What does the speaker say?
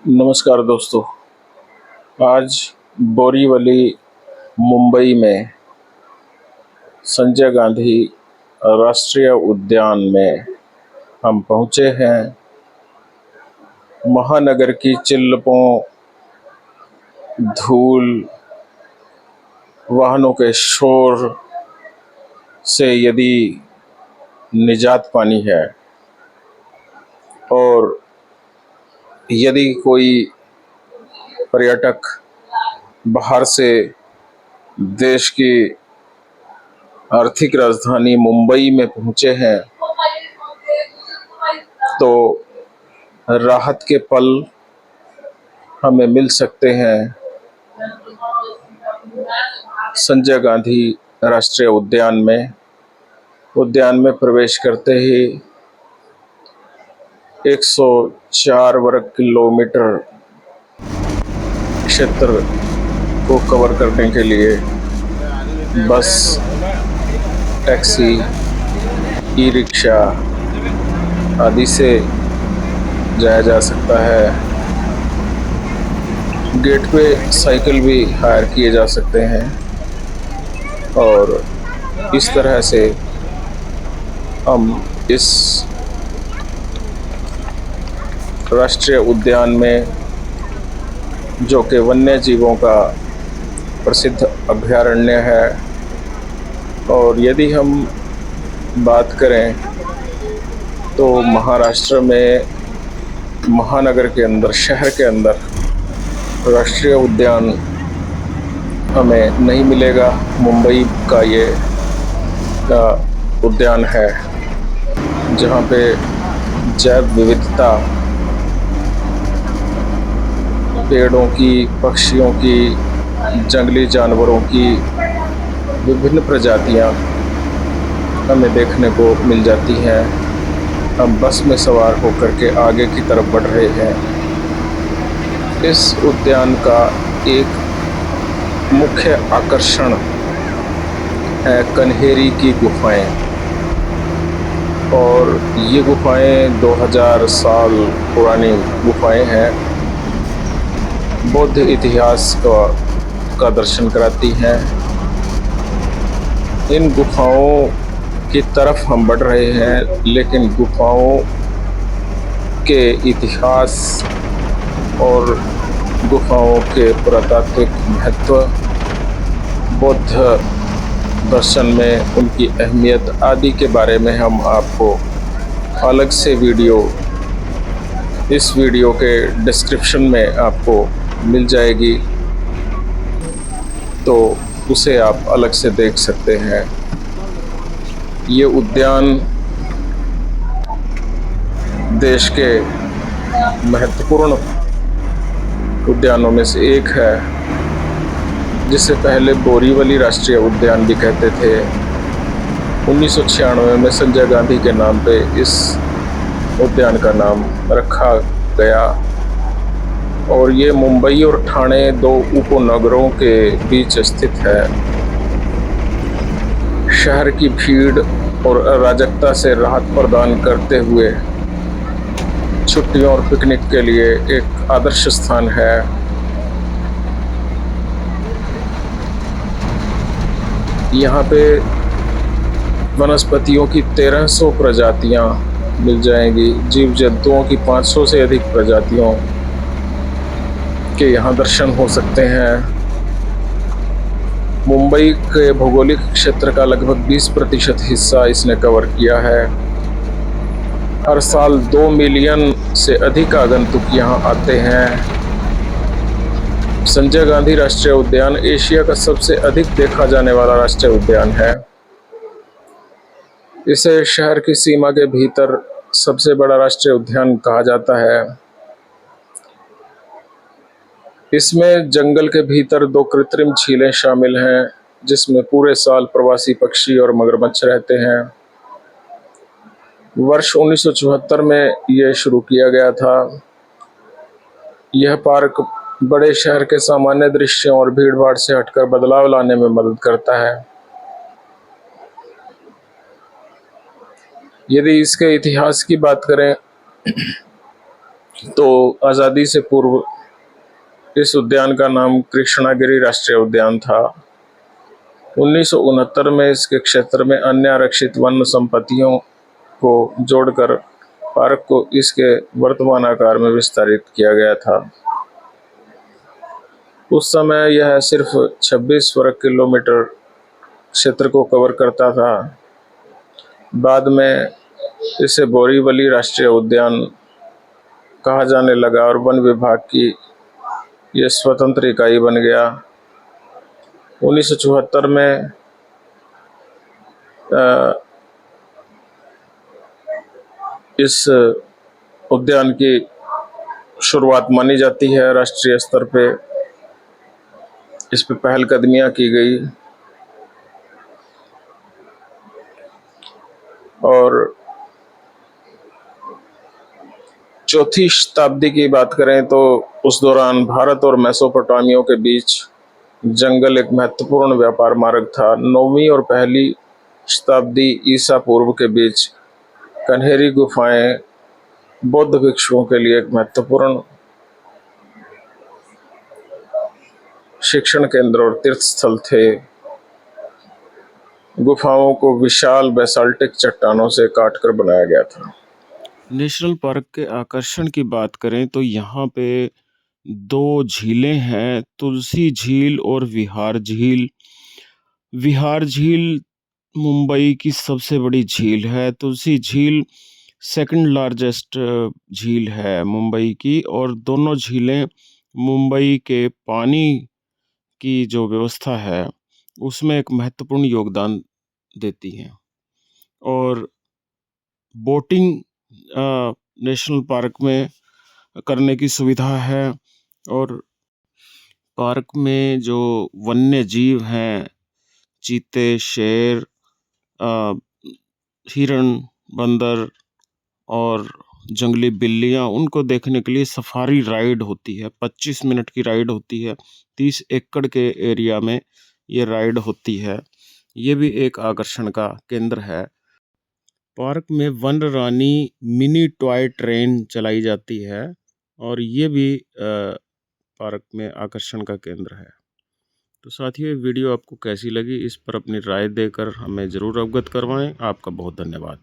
नमस्कार दोस्तों। आज बोरीवली मुंबई में संजय गांधी राष्ट्रीय उद्यान में हम पहुंचे हैं। महानगर की चिल्लपों, धूल, वाहनों के शोर से यदि निजात पानी है और यदि कोई पर्यटक बाहर से देश की आर्थिक राजधानी मुंबई में पहुंचे हैं तो राहत के पल हमें मिल सकते हैं। संजय गांधी राष्ट्रीय उद्यान में प्रवेश करते ही 104 वर्ग किलोमीटर क्षेत्र को कवर करने के लिए बस, टैक्सी, ई रिक्शा आदि से जाया जा सकता है। गेट पे साइकिल भी हायर किए जा सकते हैं और इस तरह से हम इस राष्ट्रीय उद्यान में, जो कि वन्य जीवों का प्रसिद्ध अभयारण्य है, और यदि हम बात करें तो महाराष्ट्र में महानगर के अंदर, शहर के अंदर राष्ट्रीय उद्यान हमें नहीं मिलेगा। मुंबई का ये उद्यान है जहाँ पे जैव विविधता, पेड़ों की, पक्षियों की, जंगली जानवरों की विभिन्न प्रजातियां हमें देखने को मिल जाती हैं। हम बस में सवार होकर के आगे की तरफ बढ़ रहे हैं। इस उद्यान का एक मुख्य आकर्षण है कन्हेरी की गुफाएं, और ये गुफाएं 2000 साल पुरानी गुफाएं हैं। बौद्ध इतिहास का दर्शन कराती हैं। इन गुफाओं की तरफ हम बढ़ रहे हैं, लेकिन गुफाओं के इतिहास और गुफाओं के पुरातात्विक महत्व, बौद्ध दर्शन में उनकी अहमियत आदि के बारे में हम आपको अलग से इस वीडियो के डिस्क्रिप्शन में आपको मिल जाएगी, तो उसे आप अलग से देख सकते हैं। ये उद्यान देश के महत्वपूर्ण उद्यानों में से एक है, जिसे पहले बोरीवली राष्ट्रीय उद्यान भी कहते थे। 1996 में संजय गांधी के नाम पे इस उद्यान का नाम रखा गया, और ये मुंबई और ठाणे, दो उपनगरों के बीच स्थित है। शहर की भीड़ और अराजकता से राहत प्रदान करते हुए छुट्टियों और पिकनिक के लिए एक आदर्श स्थान है। यहाँ पे वनस्पतियों की 1300 प्रजातियाँ मिल जाएंगी। जीव जंतुओं की 500 से अधिक प्रजातियों के यहाँ दर्शन हो सकते हैं। मुंबई के भौगोलिक क्षेत्र का लगभग 20% हिस्सा इसने कवर किया है। हर साल 2 मिलियन से अधिक आगंतुक यहाँ आते हैं। संजय गांधी राष्ट्रीय उद्यान एशिया का सबसे अधिक देखा जाने वाला राष्ट्रीय उद्यान है। इसे शहर की सीमा के भीतर सबसे बड़ा राष्ट्रीय उद्यान कहा जाता है। इसमें जंगल के भीतर 2 कृत्रिम झीलें शामिल हैं, जिसमें पूरे साल प्रवासी पक्षी और मगरमच्छ रहते हैं। वर्ष 1974 में यह शुरू किया गया था। यह पार्क बड़े शहर के सामान्य दृश्यों और भीड़भाड़ से हटकर बदलाव लाने में मदद करता है। यदि इसके इतिहास की बात करें तो आज़ादी से पूर्व इस उद्यान का नाम कृष्णागिरी राष्ट्रीय उद्यान था। 1969 में इसके क्षेत्र में अन्य आरक्षित वन संपत्तियों को जोड़कर पार्क को इसके वर्तमान आकार में विस्तारित किया गया था। उस समय यह सिर्फ 26 वर्ग किलोमीटर क्षेत्र को कवर करता था। बाद में इसे बोरीवली राष्ट्रीय उद्यान कहा जाने लगा और वन विभाग की यह स्वतंत्र इकाई बन गया। 1974 में इस उद्यान की शुरुआत मानी जाती है। राष्ट्रीय स्तर पे इस पे पहलकदमियां की गई और चौथी शताब्दी की बात करें तो उस दौरान भारत और मेसोपोटामिया के बीच जंगल एक महत्वपूर्ण व्यापार मार्ग था। 9वीं और पहली शताब्दी ईसा पूर्व के बीच कन्हेरी गुफाएं बौद्ध भिक्षुओं के लिए एक महत्वपूर्ण शिक्षण केंद्र और तीर्थ स्थल थे। गुफाओं को विशाल बेसाल्टिक चट्टानों से काटकर बनाया गया था। नेशनल पार्क के आकर्षण की बात करें तो यहाँ पे 2 झीलें हैं, तुलसी झील और विहार झील। विहार झील मुंबई की सबसे बड़ी झील है। तुलसी झील सेकंड लार्जेस्ट झील है मुंबई की, और दोनों झीलें मुंबई के पानी की जो व्यवस्था है उसमें एक महत्वपूर्ण योगदान देती हैं। और बोटिंग नेशनल पार्क में करने की सुविधा है। और पार्क में जो वन्य जीव हैं, चीते, शेर, हिरण, बंदर और जंगली बिल्लियाँ, उनको देखने के लिए सफारी राइड होती है। 25 मिनट की राइड होती है। 30 एकड़ के एरिया में ये राइड होती है। ये भी एक आकर्षण का केंद्र है। पार्क में वन रानी मिनी टॉय ट्रेन चलाई जाती है और ये भी पार्क में आकर्षण का केंद्र है। तो साथियों, ये वीडियो आपको कैसी लगी, इस पर अपनी राय देकर हमें ज़रूर अवगत करवाएं। आपका बहुत धन्यवाद।